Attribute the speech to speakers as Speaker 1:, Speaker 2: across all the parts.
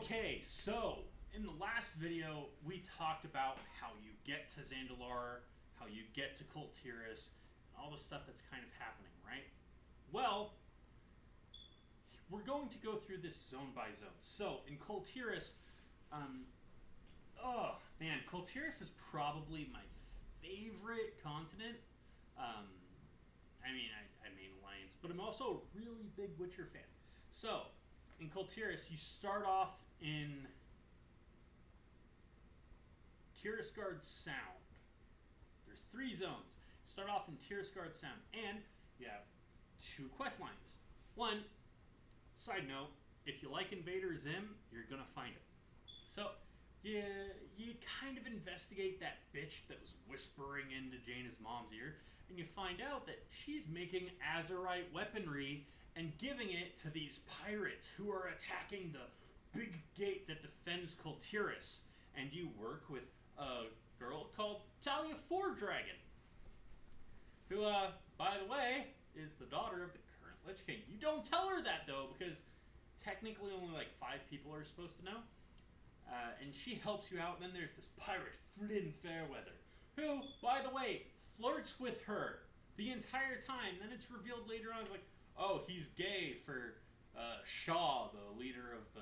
Speaker 1: Okay, so in the last video, we talked about how you get to Zandalar, how you get to Kultiris, and all the stuff that's kind of happening, right? Well, we're going to go through this zone by zone. So in Kultiris, oh man, Kultiris is probably my favorite continent. I mean Alliance, but I'm also a really big Witcher fan. So, in Kultiris, you start off in Tirisgard Sound. There's 3 zones. You start off in Tirisgard Sound, and you have 2 quest lines. One, side note, if you like Invader Zim, you're gonna find it. So, you kind of investigate that bitch that was whispering into Jaina's mom's ear, and you find out that she's making Azerite weaponry and giving it to these pirates who are attacking the big gate that defends Kultiris. And you work with a girl called Talia Fourdragon, who, by the way, is the daughter of the current Lich King. You don't tell her that, though, because technically only like 5 people are supposed to know. And she helps you out. And then there's this pirate, Flynn Fairweather, who, by the way, flirts with her the entire time. Then it's revealed later on, it's like, oh, he's gay for Shaw, the leader of the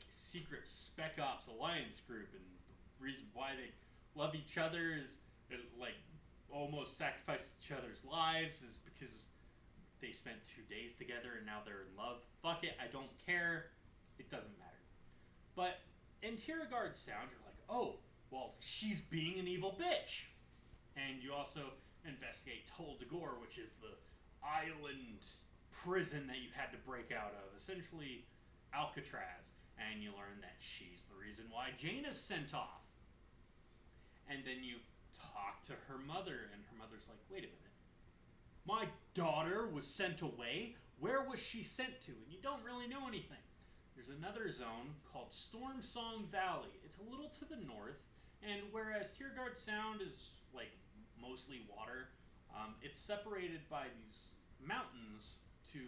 Speaker 1: secret Spec Ops Alliance group, and the reason why they love each other is almost sacrifice each other's lives is because they spent 2 days together and now they're in love. Fuck it, I don't care. It doesn't matter. But in Tirigard Sound, you're like, oh, well, she's being an evil bitch. And you also investigate Tol Dagor, which is the island prison that you had to break out of, essentially Alcatraz, and you learn that she's the reason why Jaina's sent off. And then you talk to her mother, and her mother's like, wait a minute, my daughter was sent away? Where was she sent to? And you don't really know anything. There's another zone called Storm Song Valley. It's a little to the north, and whereas Tirigard Sound is mostly water, it's separated by these mountains to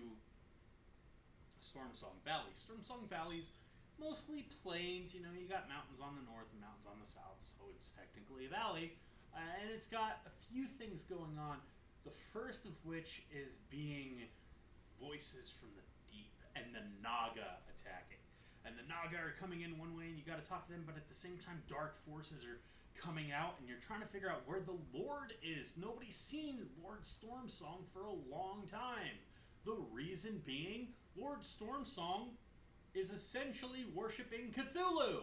Speaker 1: Storm Song Valley. Storm Song Valley's mostly plains. You got mountains on the north and mountains on the south, so it's technically a valley. And it's got a few things going on. The first of which is being voices from the deep and the Naga attacking. And the Naga are coming in one way and you gotta talk to them, but at the same time dark forces are coming out and you're trying to figure out where the Lord is. Nobody's seen Lord Stormsong for a long time. The reason being, Lord Stormsong is essentially worshipping Cthulhu.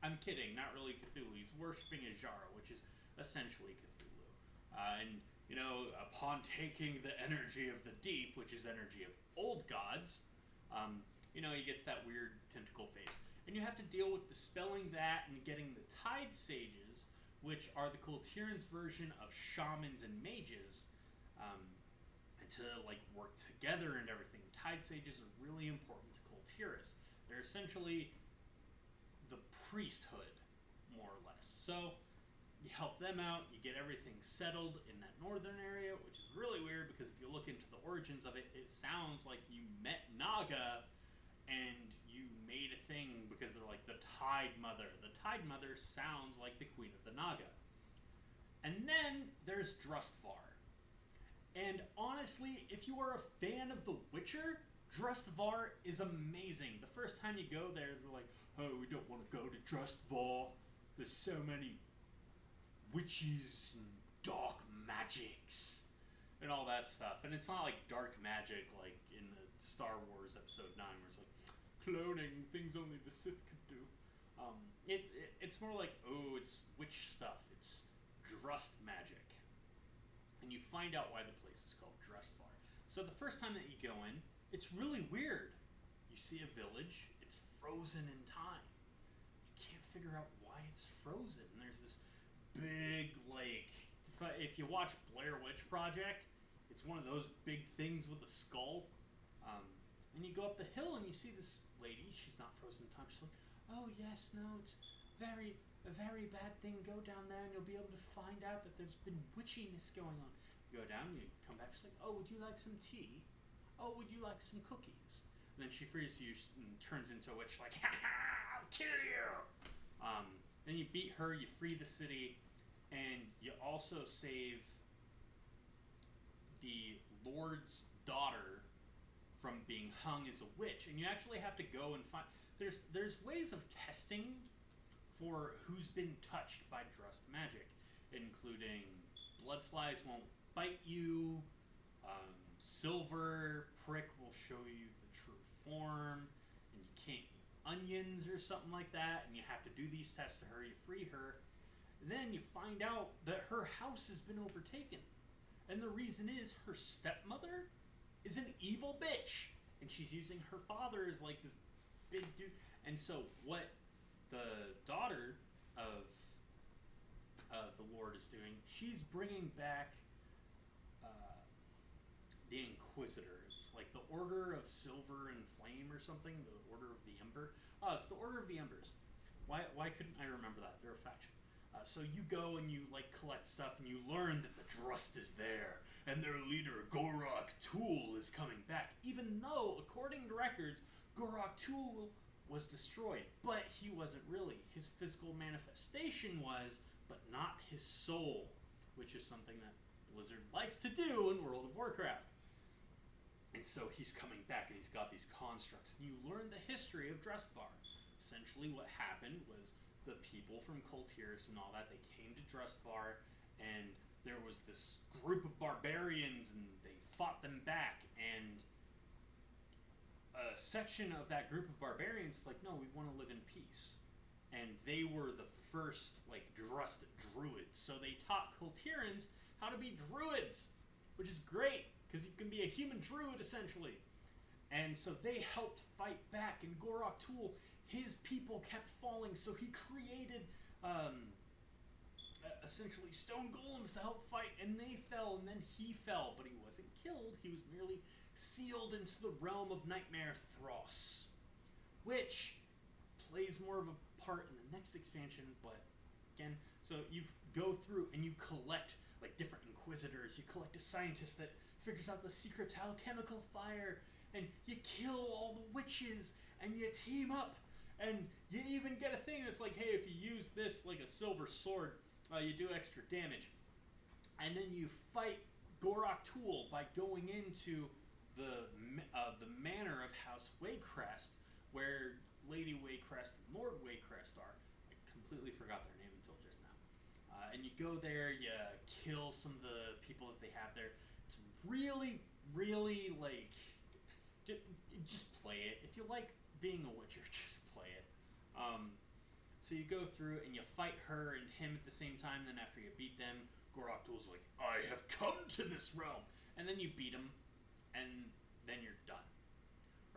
Speaker 1: I'm kidding, not really Cthulhu. He's worshipping Azara, which is essentially Cthulhu. Upon taking the energy of the deep, which is energy of old gods, he gets that weird tentacle face. And you have to deal with dispelling that and getting the Tide Sages, which are the Kultirans' version of shamans and mages, to work together and everything. Tide Sages are really important to Kultiris. They're essentially the priesthood, more or less. So you help them out, you get everything settled in that northern area, which is really weird because if you look into the origins of it, it sounds like you met Naga and you made a thing because they're like the Tide Mother. The Tide Mother sounds like the Queen of the Naga. And then there's Drustvar. And honestly, if you are a fan of The Witcher, Drustvar is amazing. The first time you go there, they're like, oh, we don't want to go to Drustvar. There's so many witches and dark magics and all that stuff. And it's not like dark magic like in the Star Wars Episode 9 where it's like cloning, things only the Sith could do. It's more like, oh, it's witch stuff. It's Drust magic. And you find out why the place is called Drustvar. So the first time that you go in, it's really weird. You see a village, it's frozen in time. You can't figure out why it's frozen. And there's this big, if you watch Blair Witch Project, it's one of those big things with a skull. And you go up the hill and you see this lady. She's not frozen in time. She's like, oh, yes, no, it's a very bad thing. Go down there and you'll be able to find out that there's been witchiness going on. You go down, you come back, she's like, oh, would you like some tea? Oh, would you like some cookies? And then she frees you and turns into a witch, like, ha ha, kill you! Then you beat her, you free the city, and you also save the Lord's daughter from being hung as a witch. And you actually have to go and find... There's ways of testing for who's been touched by Drust magic, including blood flies won't bite you, silver prick will show you the true form, and you can't eat onions or something like that, and you have to do these tests to her, you free her, and then you find out that her house has been overtaken. And the reason is her stepmother is an evil bitch, and she's using her father as like this big dude. And so what the daughter of the Lord is doing, she's bringing back the Inquisitors, like the Order of Silver and Flame or something, the Order of the Ember. Oh, it's the Order of the Embers. Why couldn't I remember that? They're a faction. So you go and you like collect stuff, and you learn that the Drust is there, and their leader Gorok Tool is coming back. Even though, according to records, Gorok Tool was destroyed, but he wasn't really. His physical manifestation was, but not his soul, which is something that Blizzard likes to do in World of Warcraft. And so he's coming back, and he's got these constructs, and you learn the history of Drustvar. Essentially what happened was the people from Kultiris and all that, they came to Drustvar, and there was this group of barbarians, and they fought them back, and a section of that group of barbarians like, no, we want to live in peace. And they were the first, like, Drust druids. So they taught Kultirans how to be druids, which is great, because you can be a human druid, essentially. And so they helped fight back, and Gorok Tool, his people kept falling, so he created, essentially stone golems to help fight, and they fell, and then he fell, but he wasn't killed, he was merely sealed into the realm of Nightmare Thross, which plays more of a part in the next expansion, but again, so you go through and you collect like different Inquisitors, you collect a scientist that figures out the secrets, alchemical fire, and you kill all the witches, and you team up, and you even get a thing that's like, hey, if you use this like a silver sword, you do extra damage. And then you fight Gorok Tool by going into the manor of House Waycrest, where Lady Waycrest and Lord Waycrest are. I completely forgot their name until just now. And you go there, you kill some of the people that they have there. It's really, really, like, just play it. If you like being a Witcher, just play it. So you go through and you fight her and him at the same time, then after you beat them, Gorok Tool's like, I have come to this realm! And then you beat him, and then you're done.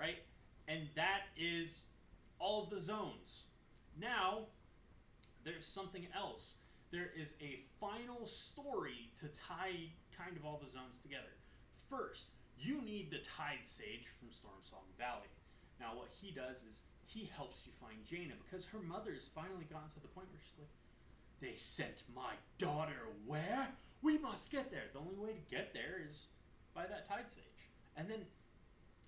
Speaker 1: Right? And that is all of the zones. Now, there's something else. There is a final story to tie kind of all the zones together. First, you need the Tide Sage from Stormsong Valley. Now, what he does is he helps you find Jaina, because her mother's finally gotten to the point where she's like, they sent my daughter where? We must get there. The only way to get there is by that Tide Sage. And then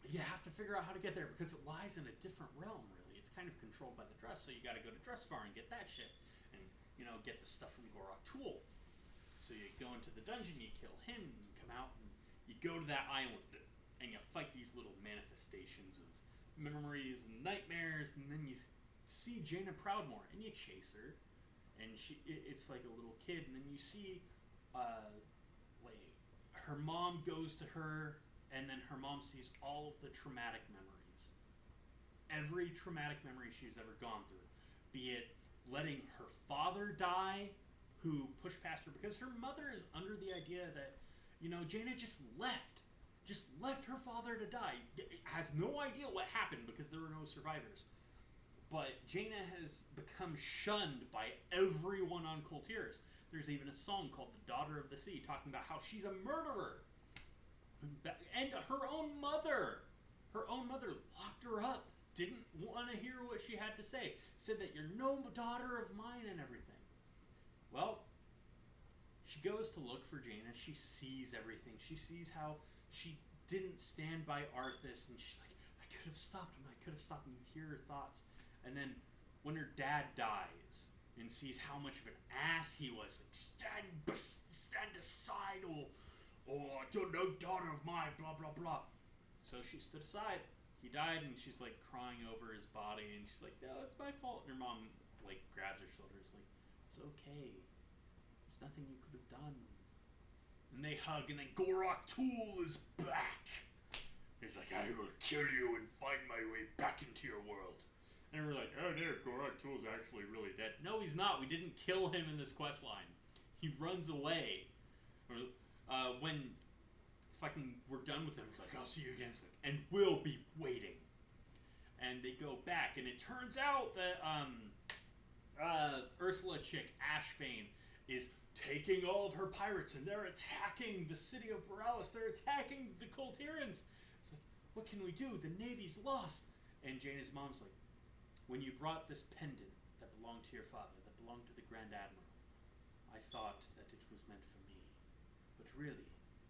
Speaker 1: you have to figure out how to get there, because it lies in a different realm, really. It's kind of controlled by the Drust, so you got to go to Drustvar and get that shit. And, you know, get the stuff from Gorok Tool. So you go into the dungeon, you kill him, and you come out, and you go to that island, and you fight these little manifestations of memories and nightmares, and then you see Jaina Proudmoore, and you chase her, and it's like a little kid, and then you see, like, her mom goes to her, and then her mom sees all of the traumatic memories. Every traumatic memory she's ever gone through, be it letting her father die, who pushed past her, because her mother is under the idea that, you know, Jaina just left her father to die. Has no idea what happened because there were no survivors. But Jaina has become shunned by everyone on Kultiris. There's even a song called The Daughter of the Sea talking about how she's a murderer. And her own mother locked her up. Didn't want to hear what she had to say. Said that you're no daughter of mine and everything. Well, she goes to look for Jaina. She sees everything. She sees how she didn't stand by Arthas, and she's like, I could have stopped him. You hear her thoughts. And then when her dad dies and sees how much of an ass he was, like, stand aside, or no daughter of mine, blah blah blah. So she stood aside. He died, and she's like crying over his body, and she's like, "No, it's my fault." And her mom like grabs her shoulders, like, "It's okay. There's nothing you could have done." And they hug, and then Gorok Tool is back. He's like, "I will kill you and find my way back into your world." And we're like, "Oh no, Gorok Tool's actually really dead." No, he's not. We didn't kill him in this quest line. He runs away. When fucking we're done with him, he's like, "I'll see you again." Like, and we'll be waiting. And they go back, and it turns out that Ursula chick Ashbane is taking all of her pirates, and they're attacking the city of Borealis. They're attacking the Colterans. It's like, what can we do? The Navy's lost. And Jaina's mom's like, when you brought this pendant that belonged to your father, that belonged to the Grand Admiral, I thought that it was meant for me. But really,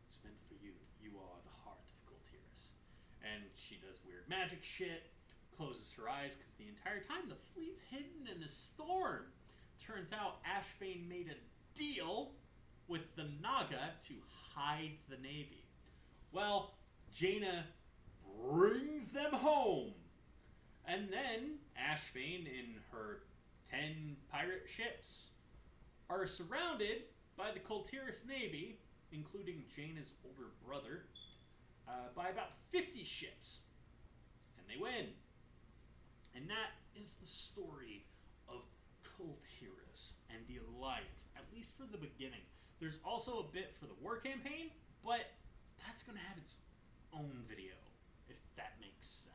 Speaker 1: it's meant for you. You are the heart of Coltiris. And she does weird magic shit, closes her eyes, because the entire time the fleet's hidden in a storm. Turns out Ashbane made a deal with the Naga to hide the Navy. Well, Jaina brings them home. And then Ashbane and her 10 pirate ships are surrounded by the Coltiris Navy, including Jaina's older brother, by about 50 ships. And they win. And that is the story of Coltiris and the Alliance, at least for the beginning. There's also a bit for the war campaign, but that's going to have its own video, if that makes sense.